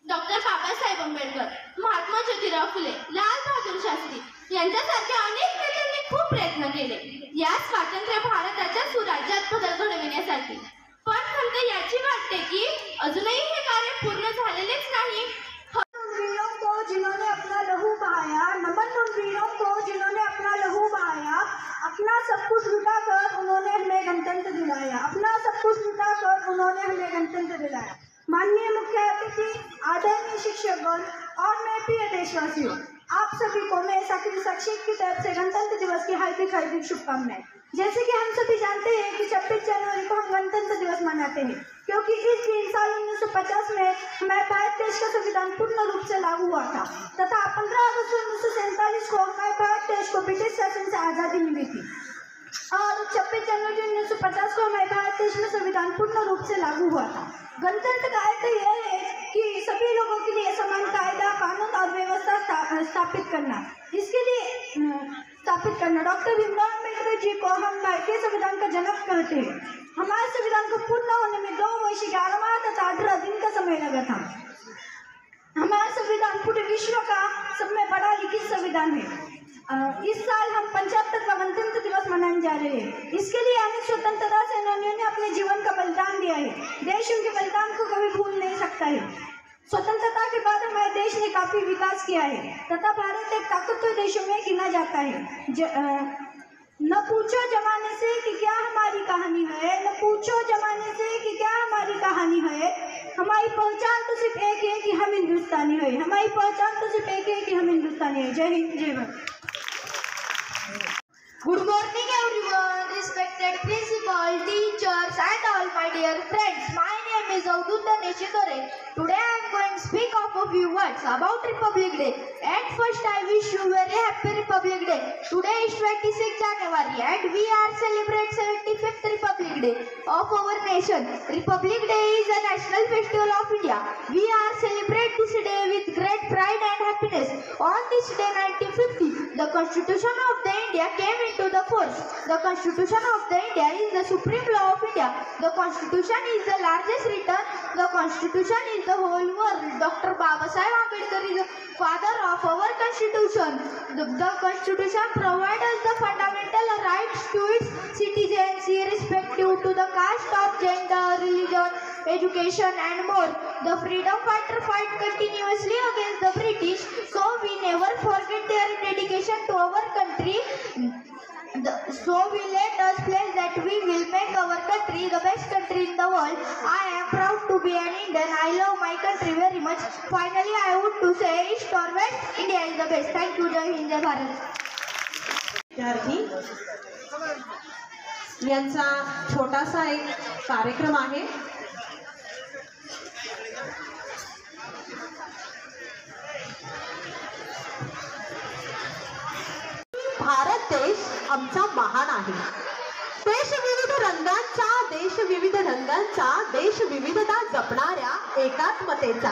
डॉक्टर बाबासाहेब आंबेडकर, महात्मा ज्योतिराव फुले, लाल बहादूर शास्त्री यांच्यासारख्या अनेक नेत्यांनी खूप प्रयत्न केले या स्वातंत्र्य भारताच्या सुराज्यात बदल घडविण्यासाठी. पण खंत याची वाटते की अजूनही हे कार्य पूर्ण झालेलेच नाही. वीरों को जिन्होंने अपना लहू बहाया, नमन उन वीरों को जिन्होंने अपना लहू बहाया. अपना सब कुछ लुटाकर उन्होंने हमें गणतंत्र दिलाया. अपना सब कुछ लुटाकर उन्होंने हमें गणतंत्र दिलाया. माननीय मुख्य अतिथि, आदरणीय शिक्षकगण और मैं प्रिय देशवासियों, आप सभी को मैं साक्षी की तरफ से गणतंत्र दिवस की हार्दिक शुभकामनाएं. जैसे कि हम सभी जानते हैं कि 26 जनवरी को हम गणतंत्र दिवस मनाते हैं, क्योंकि इस दिन साल 1950 में हमारे भारत देश का संविधान पूर्ण रूप से लागू हुआ था तथा 15 अगस्त 1947 को हमारे भारत देश को ब्रिटिश शासन से आज़ादी मिली थी. और 26 जनवरी 1950 को हमारे भारत देश में संविधान पूर्ण रूप से लागू हुआ था. गणतंत्र का अर्थ यह है कि सभी लोगों के लिए समान कायदा, कानून और व्यवस्था स्थापित करना. इसके लिए स्थापित करना. डॉक्टर भीमराव अम्बेडकर जी को हम भारतीय संविधान का जनक कहते हैं. हमारे संविधान को पूर्ण होने में 2 वर्ष 11 माह तथा 18 दिन का समय लगा था. हमारा संविधान पूरे विश्व का सबसे पढ़ा लिखित संविधान है. इस साल हम 75वां गणतंत्र दिवस मनाने जा रहे हैं. इसके लिए अनेक स्वतंत्रता सेनानियों ने अपने जीवन का बलिदान दिया है. देश उनके बलिदान को कभी भूल नहीं सकता है. स्वतंत्रता के बाद हमारे देश ने काफी विकास किया है तथा भारत एक ताकतवर देशों में गिना जाता है. न पूछो जमाने से कि क्या हमारी कहानी है, न पूछो जमाने से कि क्या हमारी कहानी है. हमारी पहचान तो सिर्फ एक है कि हम हिंदुस्तानी है. हमारी पहचान तो सिर्फ एक है कि हम हिंदुस्तानी है. जय हिंद, जय Bharat. Good morning everyone, respected principal, teachers and all my dear friends. My name is Avdut Neshidore. Today I am going to speak of a few words about Republic Day. And first I wish you very happy Republic Day. Today is 26 January and we are celebrate 75th Republic Day of our nation. Republic Day is a national festival of India. We are celebrate this day with great pride and happiness. On this day 1950, the Constitution of the India came into the force. The Constitution of the India is the supreme law of India. The Constitution is the largest written. The Constitution is the whole world. Dr. Babasaheb Ambedkar is the father of our Constitution. The Constitution provides us the fundamental rights to its citizens irrespective to the caste of gender, religion, education and more. The freedom fighter fight continuously against the British, so we never forget their dedication to our country. So we let us pledge that we will make our country the best country in the world. I am proud to be an Indian. I love my country very much. Finally, I would to say east or west, India is the best. Thank you. Jai Hind, Jai Bharat. विद्यार्थी यांचा छोटासा एक कार्यक्रम आहे. भारत देश आमचा महान आहे. देश विविध रंगांचा देश विविधता जपणाऱ्या एकात्मतेचा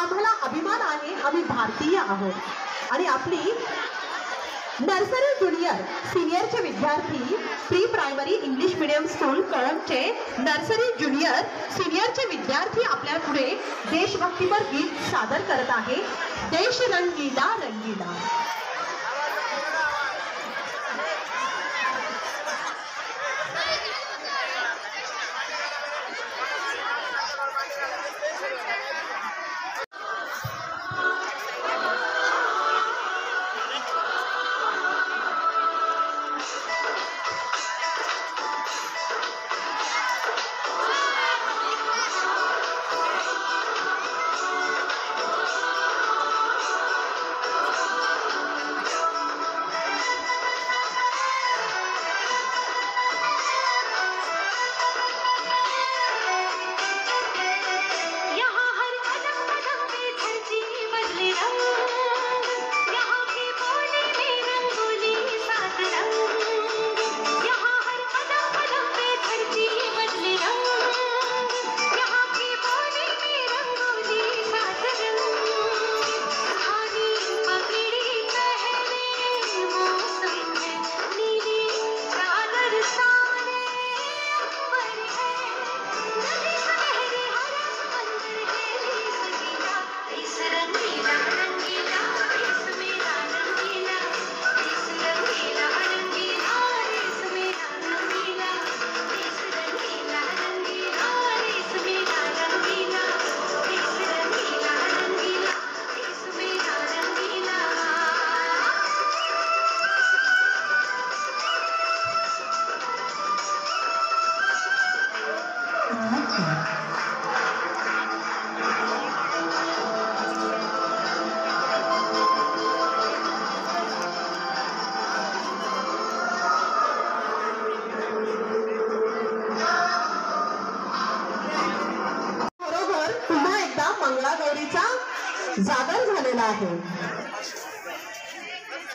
आम्हाला अभिमान आहे. आम्ही भारतीय आहोत आणि आपली नर्सरी ज्युनियर सिनियरचे विद्यार्थी pre primary English medium school कळंबचे नर्सरी ज्युनियर सिनियरचे विद्यार्थी आपल्या पुढे देशभक्तीपर गीत सादर करत आहे. देश रंगीला रंगीला. मंगळागौरीचा जागर झालेला आहे.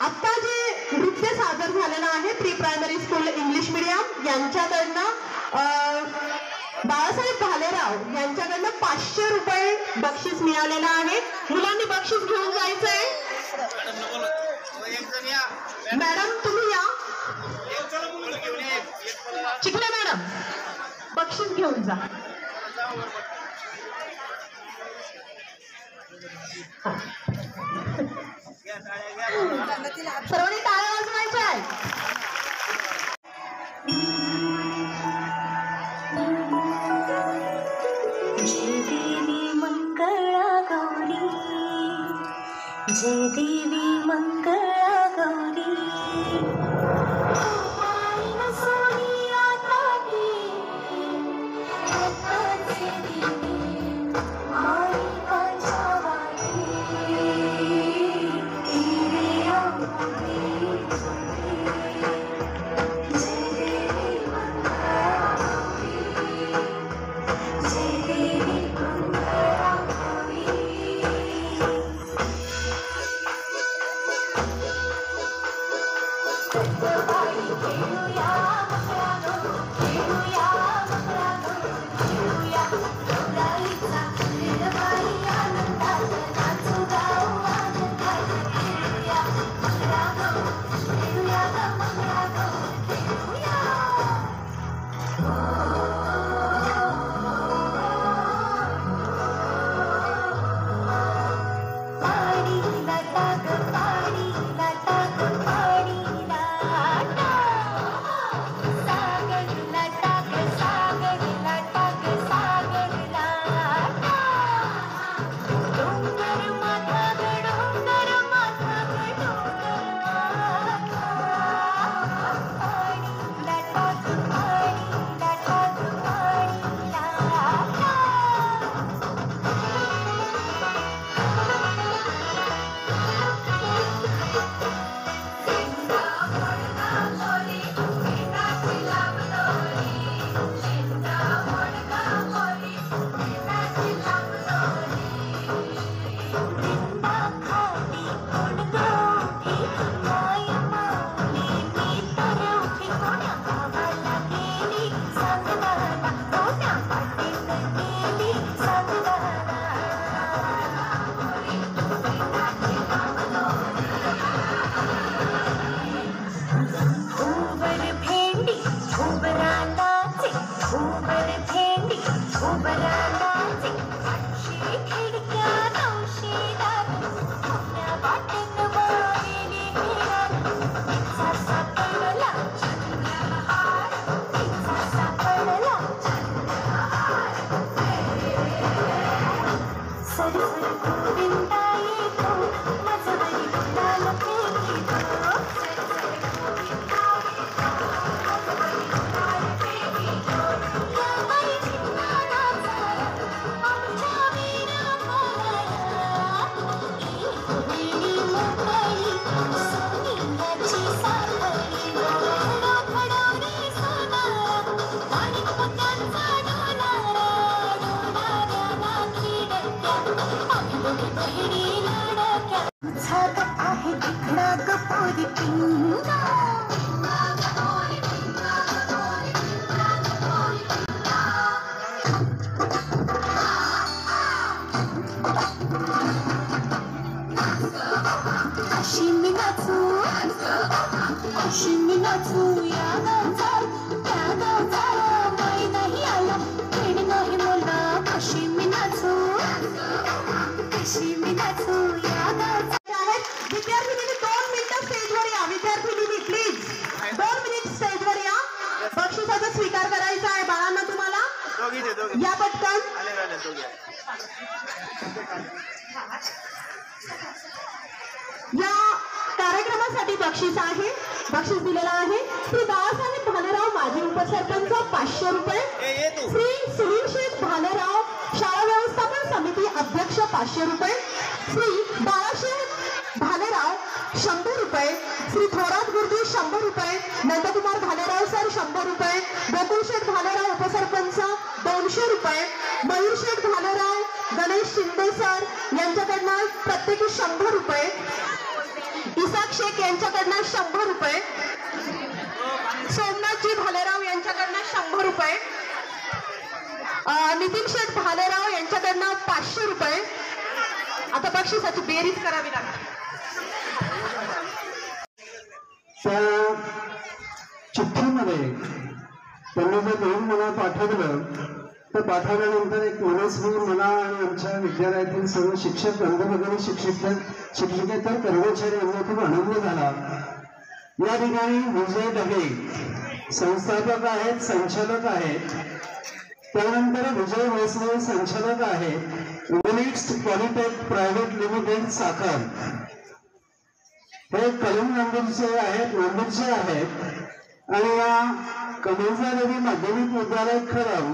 आता जे नृत्य सादर झालेलं आहे pre primary school English medium यांच्याकडनं बाळासाहेब भालेराव यांच्याकडनं 500 रुपये बक्षीस मिळालेलं आहे. मुलांनी बक्षीस घेऊन जायचंय. मॅडम तुम्ही या. चिखले मॅडम बक्षीस घेऊन जा. सर्वांनी टाळ्या वाजवायच्या आहेत. जय देवी मंगळा गौरी, जय देवी मंगळा गौरी. Thank you. विद्यार्थिनी 2 मिनिटं स्टेजवर या. विद्यार्थिनी प्लीज 2 मिनिट स्टेजवर या. बक्षिसाचा स्वीकार करायचा आहे बाळांना तुम्हाला. या पटकन. या कार्यक्रमासाठी बक्षीस आहे. बक्षीस दिलेला आहे श्री बाळासाहेब भालेराव माजी उपसरपंच 500 रुपये. श्री सुनील शेठ भालेराव शाळा व्यवस्थापन समिती अध्यक्ष 500 रुपये. श्री बाळासाहेब भालेराव 100 रुपये. श्री थोरात गुरुजी 100 रुपये. नंदकुमार भालेराव सर 100 रुपये. गोकुळ शेठ भालेराव उपसरपंच 200 रुपये. मयूर शेठ भालेराव गणेश शिंदे सर यांच्याकडनं प्रत्येकी 100 रुपये. इसाक शेख यांच्याकडनं 100 रुपये. सोमनाथजी भालेराव यांच्याकडनं 100 रुपये. नितीन शेठ भालेराव यांच्याकडनं 500 रुपये. आता बक्षिसाची बेरीज करावी लागते. त्या चिठ्ठीमध्ये त्यांनी जर लिहून मला पाठवलं तर पाठवल्यानंतर एक मनस्वी मला आणि आमच्या विद्यालयातील सर्व शिक्षक बंधू शिक्षकेतर कर्मचारी यांना खूप आनंद झाला. या ठिकाणी विजय ढगे संस्थापक आहेत, संचालक आहेत. त्यानंतर विजय वैष्णव संचालक आहेत युनिट्स पॉलिटेक प्रायव्हेट लिमिटेड साखर. हे कलम नांदेडचे आहेत आणि या कमलजा देवी माध्यमिक विद्यालय खरम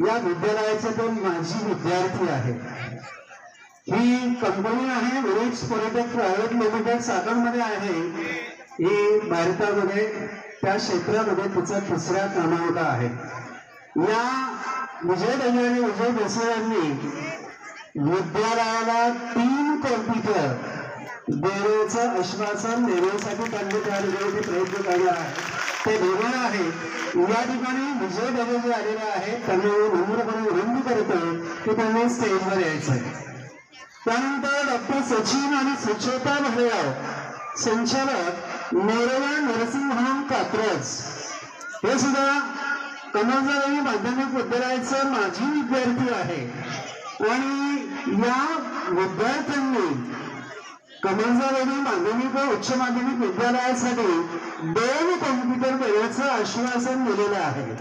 या विद्यालयाचे ते माजी विद्यार्थी आहेत. ही कंपनी आहे युनिट्स पॉलिटेक प्रायव्हेट लिमिटेड साखरमध्ये आहे. ही भारतामध्ये त्या क्षेत्रामध्ये तिचा 3रा क्रमांक आहे. या विजय ढगे आणि विजय देसाई यांनी विद्यालयाला 3 कॉम्प्युटर देण्याचं आश्वासन देण्यासाठी त्यांनी त्या ठिकाणी ते प्रयत्न करणार आहे, ते देणार आहे. या ठिकाणी विजय ढगे जे आलेले आहेत त्यांना नम्रपणे विनंती करतो की त्यांनी स्टेजवर यायचंय. त्यानंतर डॉक्टर सचिन आणि सुचेता भरेराव, संचालक नेरवा नर्सिंग होम कात्रज, हे सुद्धा कमलजादेवी माध्यमिक विद्यालयाचे माजी विद्यार्थी आहे आणि या विद्यार्थ्यांनी कमलजादेवी माध्यमिक व उच्च माध्यमिक विद्यालयासाठी 2 कॉम्प्युटर देण्याचं आश्वासन दिलेलं आहे.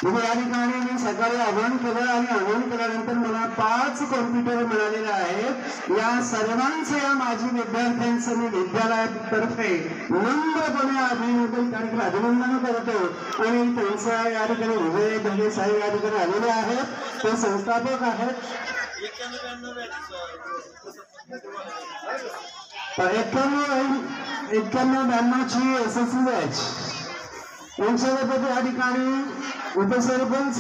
म्हणजे या ठिकाणी मी सकाळी आवाहन केलं आणि आवाहन केल्यानंतर मला 5 कॉम्प्युटर मिळालेले आहेत. या सर्वांचं या माजी विद्यार्थ्यांचं मी विद्यालयातर्फे नम्रपणे अभिनंदन करतो आणि त्यांचा या ठिकाणी विजय ढगे साहेब या ठिकाणी आलेले आहेत, ते संस्थापक आहेत. 91-92ची SSC बॅच यांच्याबद्दल या ठिकाणी उपसरपंच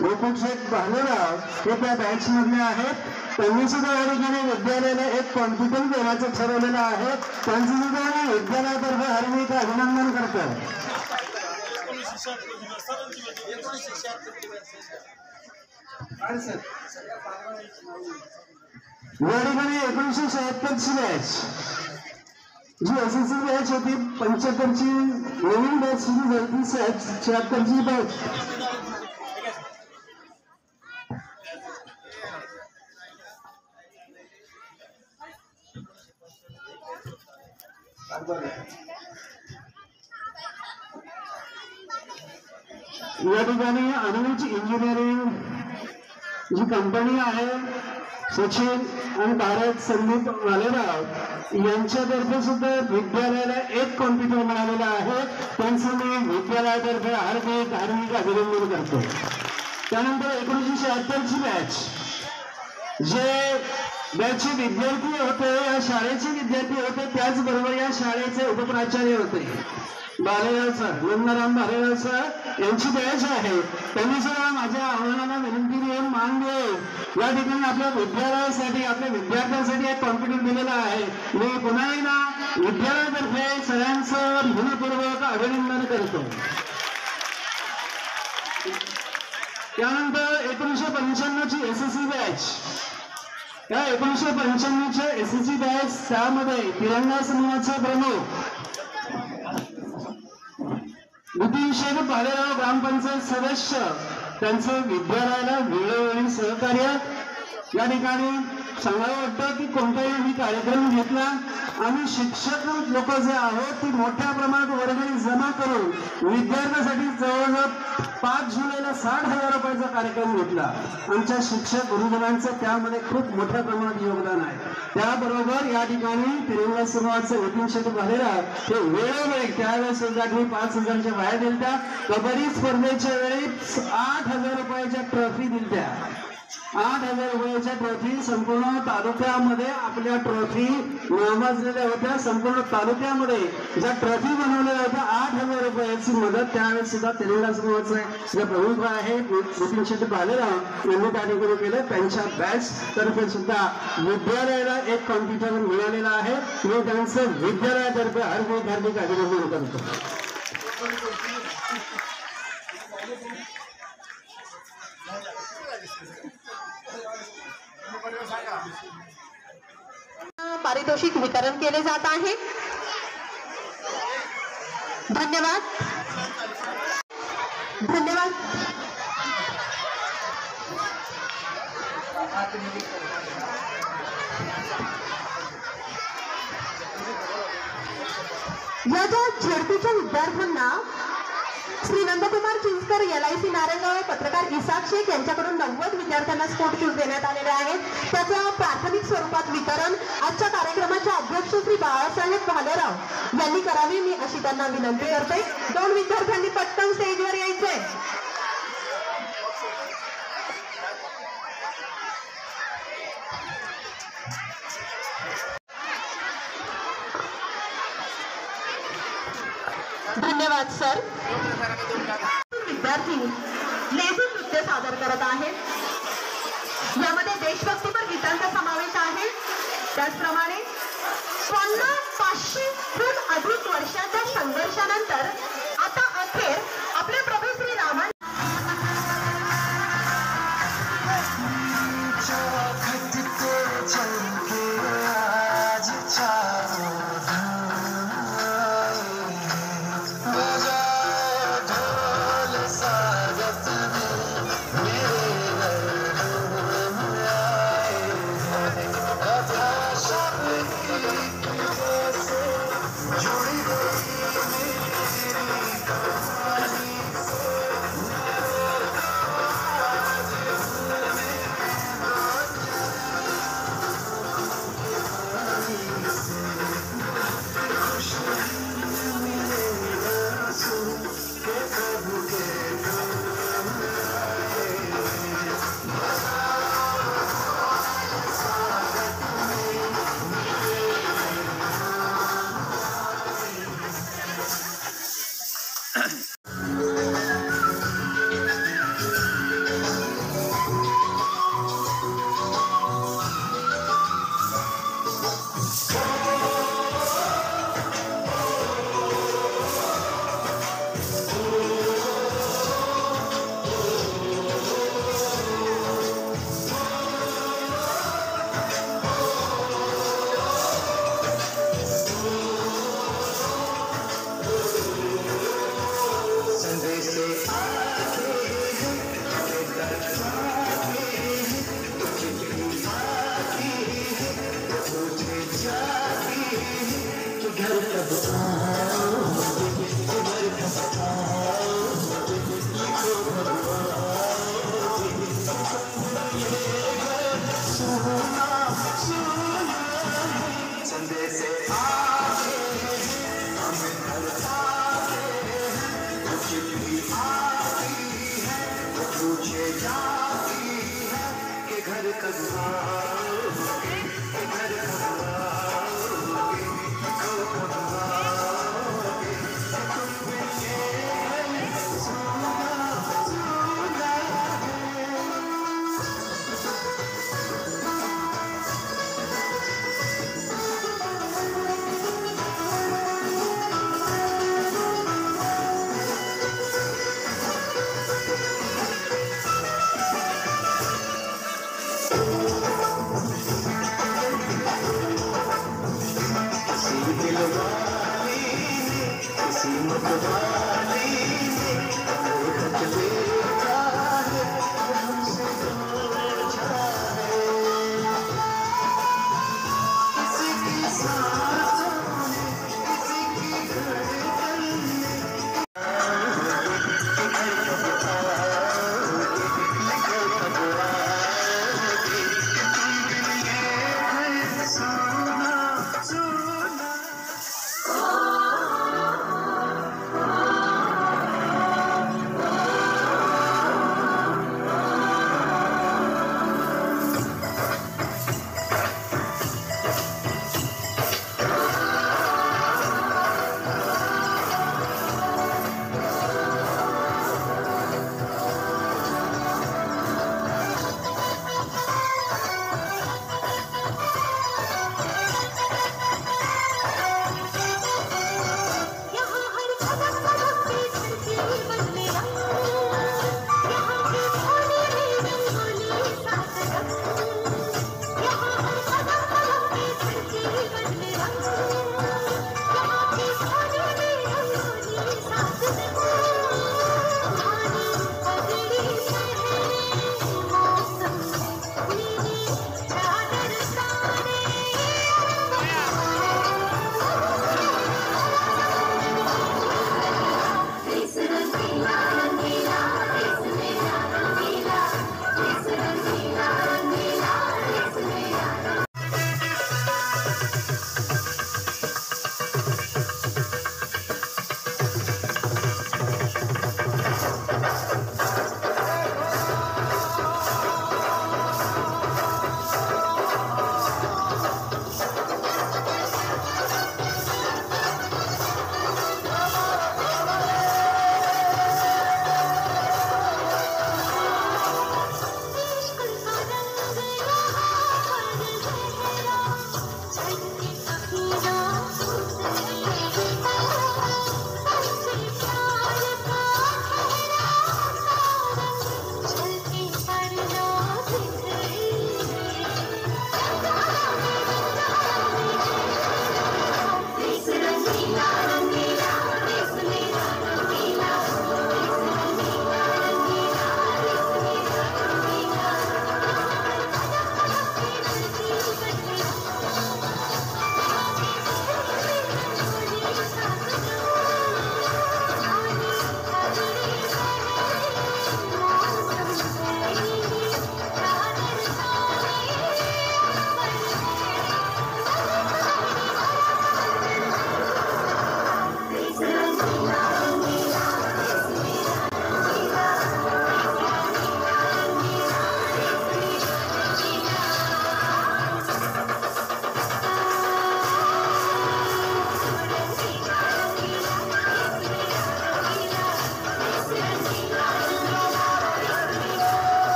गोकुळशेठ भालेराव हे त्या बॅच मधले आहेत. त्यांनी सुद्धा या ठिकाणी विद्यालयाला 1 कॉम्प्युटर देण्याचं ठरवलेलं आहे. त्यांचं सुद्धा आम्ही विद्यालयातर्फे हार्दिक अभिनंदन करतो. या ठिकाणी 1976ची बॅच जी SSC बॅच होती, 75ची नवीन बॅच सुरू झाली, 76ची बॅच. या ठिकाणी अनुज इंजिनिअरिंग जी कंपनी आहे, सचिन आणि भारत संदीप भालेराव यांच्यातर्फे सुद्धा विद्यालयाला 1 कॉम्प्युटर मिळालेला आहे. त्यांचं मी विद्यालयातर्फे हार्दिक अभिनंदन करतो. त्यानंतर 1976ची बॅच, जे बॅचचे विद्यार्थी होते, या शाळेचे विद्यार्थी होते, त्याचबरोबर या शाळेचे उपप्राचार्य होते भालेराव सर, नंदराम भालेराव सर यांची बॅच आहे. त्यांनी सुद्धा माझ्या आव्हानाला विनंतीने मान देऊन या ठिकाणी आपल्या विद्यालयासाठी, आपल्या विद्यार्थ्यांसाठी 1 कॉम्प्युटर दिलेला आहे. मी पुन्हा एकदा विद्यालयातर्फे सगळ्यांचं मनपूर्वक अभिनंदन करतो. त्यानंतर 1995ची SSC बॅच, या 1995च्या SSC बॅच, त्यामध्ये तिरंगा समूहाचे प्रमुख नितीन भालेराव ग्रामपंचायत सदस्य, त्यांचं विद्यालयाला वेळोवेळी सहकार्य. या ठिकाणी सांगावं वाटतं की कोणताही आम्ही कार्यक्रम घेतला, आम्ही शिक्षक लोक जे आहोत ती मोठ्या प्रमाणात वर्गणी जमा करून विद्यार्थ्यांसाठी जवळजवळ 5 जुलैला 60,000 रुपयाचा कार्यक्रम घेतला. आमच्या शिक्षक गुरुजनांचं त्यामध्ये खूप मोठ्या प्रमाणात योगदान आहे. त्याबरोबर या ठिकाणी तिरंगा समूहाचे नितीन भालेराव हे वेळोवेळी त्यावेळेस सुद्धा 5,000च्या बाहेर दिलत्या. कबड्डी स्पर्धेच्या वेळी 8,000 रुपयाच्या ट्रॉफी दिलत्या. 8,000 रुपयाच्या ट्रॉफी संपूर्ण तालुक्यामध्ये आपल्या ट्रॉफी नावाजलेल्या होत्या. संपूर्ण तालुक्यामध्ये ज्या ट्रॉफी बनवलेल्या होत्या 8,000 रुपयाची मदत त्यावेळेस सुद्धा तिरंगा समूहाचे जे प्रमुख आहेत नितीन भालेराव यांनी त्या ठिकाणी केलं. त्यांच्या बॅच तर्फे सुद्धा विद्यालयाला 1 कॉम्प्युटर मिळालेला आहे. मी त्यांचं विद्यालयातर्फे हार्दिक अभिनंदन करतो. पारितोषिक वितरण केले जात आहे. धन्यवाद. धन्यवाद. या ज्या झेडपीच्या विद्यार्थ्यांना श्री नंदकुमार चिंचकर LIC नारायणगाव पत्रकार इसाक शेख यांच्याकडून 90 विद्यार्थ्यांना स्पोर्ट शूज देण्यात आलेले आहेत. त्याचं प्राथमिक स्वरूपात वितरण आजच्या कार्यक्रमाचे अध्यक्ष श्री बाळासाहेब भालेराव यांनी करावे, मी अशी त्यांना विनंती करते. 2 विद्यार्थ्यांनी पटकन स्टेजवर यायचे. धन्यवाद सर. विद्यार्थी लेझिम नृत्य सादर करत आहेत. यामध्ये देशभक्तीपर गीतांचा समावेश आहे. त्याचप्रमाणे 500हून अधिक वर्षाच्या संघर्षानंतर आता अखेर आपले प्रभू श्री रामा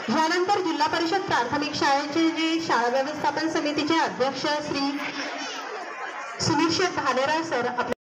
यानंतर जिल्हा परिषद प्राथमिक शाळेचे जे शाळा व्यवस्थापन समितीचे अध्यक्ष श्री सुनील शेठ भालेराव सर